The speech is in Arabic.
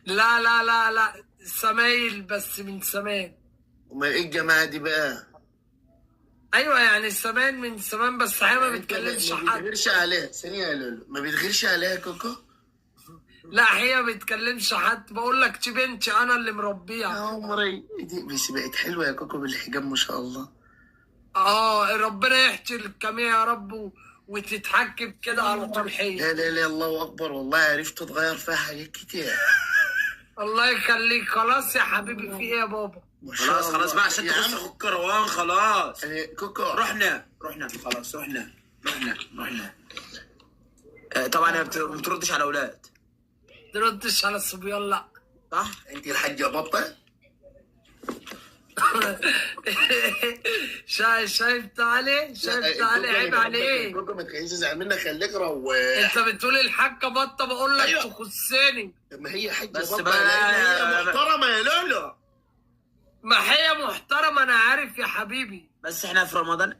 لا لا لا لا، سمايل بس من زمان. امال ايه الجماعه دي بقى؟ ايوه يعني زمان من زمان، بس هي ما انت بتكلمش ما حد. بتغيرش عليها ثانيه يا لولو، ما بتغيرش عليها يا كوكو؟ لا هي ما بتكلمش حد، بقول لك دي بنتي انا اللي يا مربيها. عمري دي بس بقت حلوه يا كوكو بالحجاب ما شاء الله. اه ربنا يحشي الجميع يا رب وتتحكم كده على طول لا حي. لا لا، الله اكبر، والله عرفت تغير فيها حاجات كتير. الله يخليك. خلاص يا حبيبي، في ايه يا بابا؟ ما شاء خلاص الله. خلاص بقى، عشان يا تخش عم اخوك كروان. خلاص يعني كوكو رحنا خلاص، رحنا. طبعا هي ما بتردش على اولاد. تردش على الصبيان لا. صح. انت الحاجه بابا. شايف تعالي، شايف تعالي، عيب عليك. كوكو ما تخليش تزعل منك، خليك روح. انت بتقول الحاجة بطة، بقول لك أيوة. تخصني. ما هي حاجه بس بابا بقى لان هي محترمه يا لولو. ما هي محترمة انا عارف يا حبيبي. بس احنا في رمضان.